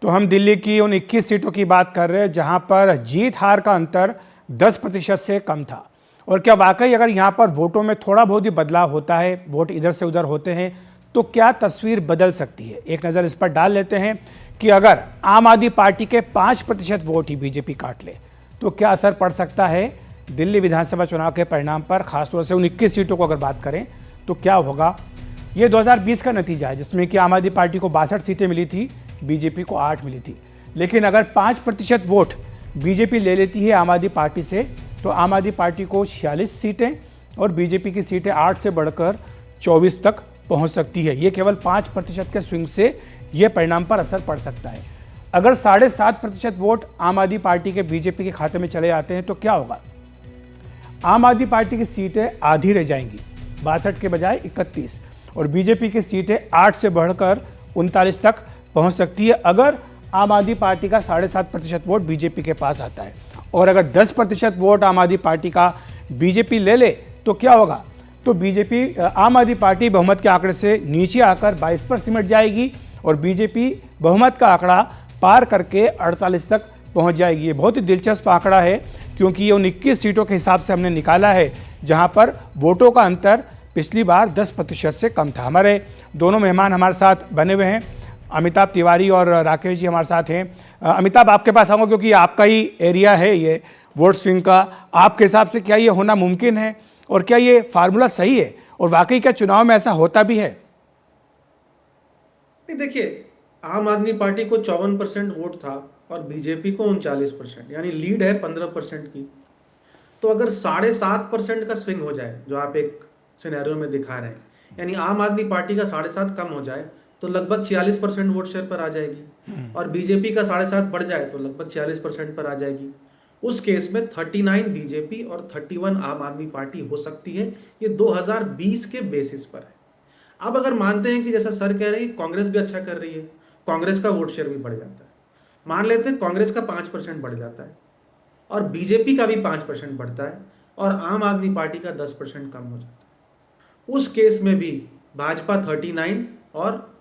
तो हम दिल्ली की उन 21 सीटों की बात कर रहे हैं जहां पर जीत हार का अंतर 10% से कम था। और क्या वाकई अगर यहां पर वोटों में थोड़ा बहुत ही बदलाव होता है, वोट इधर से उधर होते हैं, तो क्या तस्वीर बदल सकती है? एक नज़र इस पर डाल लेते हैं कि अगर आम आदमी पार्टी के 5% वोट ही बीजेपी काट ले तो क्या असर पड़ सकता है दिल्ली विधानसभा चुनाव के परिणाम पर। खासतौर से उन 21 सीटों को अगर बात करें तो क्या होगा। ये 2020 का नतीजा है जिसमें कि आम आदमी पार्टी को 62 सीटें मिली थी, बीजेपी को 8 मिली थी। लेकिन अगर 5% वोट बीजेपी ले लेती है आम आदमी पार्टी से तो आम आदमी पार्टी को 46 सीटें और बीजेपी की सीटें 8 से बढ़कर 24 तक पहुंच सकती है। ये केवल 5% के स्विंग से ये परिणाम पर असर पड़ सकता है। अगर 7.5% वोट आम आदमी पार्टी के बीजेपी के खाते में चले जाते हैं तो क्या होगा। आम आदमी पार्टी की सीटें आधी रह जाएंगी, 62 के बजाय 31, और बीजेपी की सीटें 8 से बढ़कर 39 तक पहुंच सकती है अगर आम आदमी पार्टी का 7.5% वोट बीजेपी के पास आता है। और अगर 10% वोट आम आदमी पार्टी का बीजेपी ले ले तो क्या होगा। तो बीजेपी आम आदमी पार्टी बहुमत के आंकड़े से नीचे आकर 22 पर सिमट जाएगी और बीजेपी बहुमत का आंकड़ा पार करके 48 तक पहुंच जाएगी। ये बहुत ही दिलचस्प आंकड़ा है क्योंकि ये उन 21 सीटों के हिसाब से हमने निकाला है जहां पर वोटों का अंतर पिछली बार 10% से कम था। हमारे दोनों मेहमान हमारे साथ बने हुए हैं, अमिताभ तिवारी और राकेश जी हमारे साथ हैं। अमिताभ, आपके पास आऊँगा क्योंकि आपका ही एरिया है ये वोट स्विंग का। आपके हिसाब से क्या ये होना मुमकिन है और क्या ये फार्मूला सही है और वाकई क्या चुनाव में ऐसा होता भी है? नहीं, देखिए, आम आदमी पार्टी को 54% वोट था और बीजेपी को 39%, यानी लीड है 15% की। तो अगर 7.5% का स्विंग हो जाए जो आप एक सिनेरियो में दिखा रहे हैं, यानी आम आदमी पार्टी का 7.5 कम हो जाए तो लगभग 46% वोट शेयर पर आ जाएगी और बीजेपी का 7.5 बढ़ जाए तो लगभग 46% पर आ जाएगी। उस केस में 39 बीजेपी और 31 आम आदमी पार्टी हो सकती है। ये 2020 के बेसिस पर है। अब अगर मानते हैं कि जैसा सर कह रहे हैं कांग्रेस भी अच्छा कर रही है, कांग्रेस का वोट शेयर भी बढ़ जाता है, मान लेते हैं कांग्रेस का 5% बढ़ जाता है और बीजेपी का भी 5% बढ़ता है और आम आदमी पार्टी का 10% कम हो जाता है, उस केस में भी भाजपा 39 और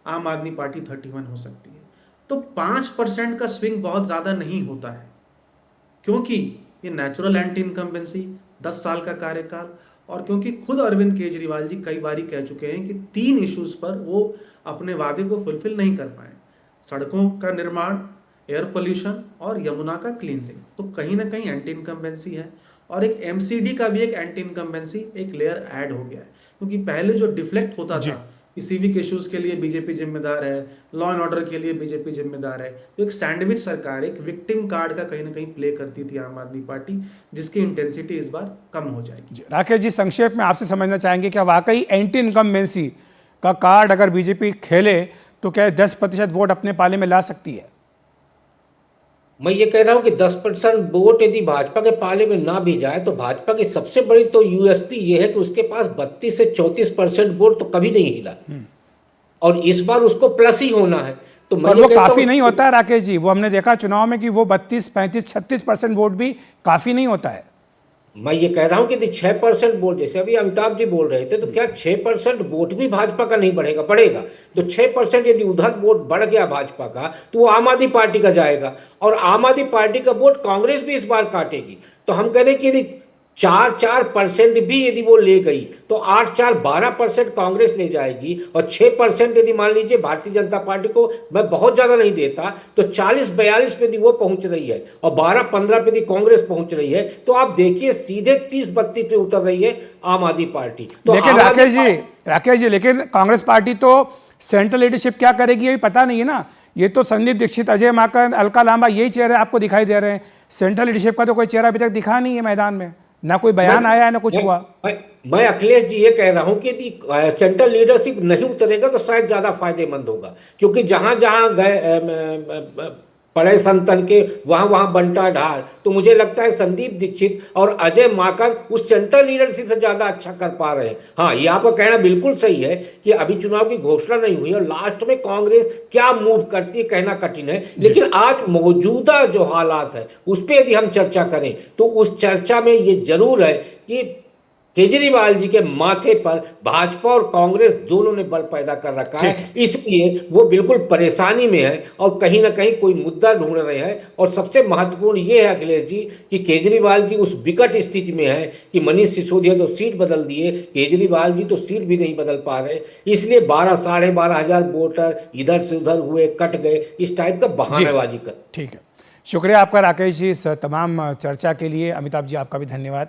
आम आदमी पार्टी 31 हो सकती है। तो 5% का स्विंग बहुत ज्यादा नहीं होता है क्योंकि ये नेचुरल एंटी इनकम्बेंसी, 10 साल का कार्यकाल, और क्योंकि खुद अरविंद केजरीवाल जी कई बार कह चुके हैं कि 3 इश्यूज पर वो अपने वादे को फुलफिल नहीं कर पाए, सड़कों का निर्माण, एयर पोल्यूशन और यमुना का क्लींजिंग। तो कहीं ना कहीं एंटी इनकम्बेंसी है और एक एमसीडी का भी एक एंटी इनकम्बेंसी एक लेयर ऐड हो गया है क्योंकि पहले जो डिफ्लेक्ट होता था सिविक इश्यूज के लिए बीजेपी जिम्मेदार है, लॉ एंड ऑर्डर के लिए बीजेपी जिम्मेदार है, तो एक सैंडविच सरकार, एक विक्टिम कार्ड का कहीं ना कहीं प्ले करती थी आम आदमी पार्टी, जिसकी इंटेंसिटी इस बार कम हो जाएगी। राकेश जी, संक्षेप में आपसे समझना चाहेंगे क्या वाकई एंटी इनकम्बेंसी का कार्ड अगर बीजेपी खेले तो क्या 10% वोट अपने पाले में ला सकती है? मैं ये कह रहा हूं कि 10% वोट यदि भाजपा के पाले में ना भी जाए तो भाजपा की सबसे बड़ी तो यूएसपी ये है कि उसके पास 32 से 34% वोट तो कभी नहीं हिला और इस बार उसको प्लस ही होना है। तो पर वो काफी नहीं होता है राकेश जी, वो हमने देखा चुनाव में कि वो 32, 35, 36% वोट भी काफी नहीं होता है। मैं ये कह रहा हूं कि यदि 6% वोट, जैसे अभी अमिताभ जी बोल रहे थे, तो क्या 6% वोट भी भाजपा का नहीं बढ़ेगा? बढ़ेगा। तो 6% यदि उधर वोट बढ़ गया भाजपा का तो वो आम आदमी पार्टी का जाएगा और आम आदमी पार्टी का वोट कांग्रेस भी इस बार काटेगी। तो हम कह रहे हैं कि यदि 4% भी यदि वो ले गई तो 8-4-12% कांग्रेस ले जाएगी और 6% यदि मान लीजिए भारतीय जनता पार्टी को, मैं बहुत ज्यादा नहीं देता, तो 40-42 पे यदि वो पहुंच रही है और 12-15 पे यदि कांग्रेस पहुंच रही है तो आप देखिए सीधे 30-32 पे उतर रही है आम आदमी पार्टी। तो लेकिन राकेश जी, लेकिन कांग्रेस पार्टी तो सेंट्रल लीडरशिप क्या करेगी ये पता नहीं है ना। ये तो संदीप दीक्षित, अजय माकन, अलका लांबा, यही चेहरे आपको दिखाई दे रहे हैं। सेंट्रल लीडरशिप का तो कोई चेहरा अभी तक दिखा नहीं है मैदान में, ना कोई बयान आया है ना कुछ हुआ। मैं अखिलेश जी ये कह रहा हूं कि यदि सेंट्रल लीडरशिप नहीं उतरेगा तो शायद ज्यादा फायदेमंद होगा क्योंकि जहां जहां गए पड़े संतन के वहां बंटा ढाल। तो मुझे लगता है संदीप दीक्षित और अजय माकन उस सेंट्रल लीडरशिप से ज्यादा अच्छा कर पा रहे हैं। हाँ, ये आपका कहना बिल्कुल सही है कि अभी चुनाव की घोषणा नहीं हुई और लास्ट में कांग्रेस क्या मूव करती है कहना कठिन है। लेकिन आज मौजूदा जो हालात है उस पर यदि हम चर्चा करें तो उस चर्चा में ये जरूर है कि केजरीवाल जी के माथे पर भाजपा और कांग्रेस दोनों ने बल पैदा कर रखा है, इसलिए वो बिल्कुल परेशानी में है और कहीं ना कहीं कोई मुद्दा ढूंढ रहे हैं। और सबसे महत्वपूर्ण ये है अखिलेश जी कि केजरीवाल जी उस विकट स्थिति में है कि मनीष सिसोदिया तो सीट बदल दिए, केजरीवाल जी तो सीट भी नहीं बदल पा रहे, इसलिए 12-12,500 वोटर इधर से उधर हुए, कट गए, इस टाइप का बहानेबाजी कर। ठीक है, शुक्रिया आपका राकेश जी इस तमाम चर्चा के लिए। अमिताभ जी आपका भी धन्यवाद।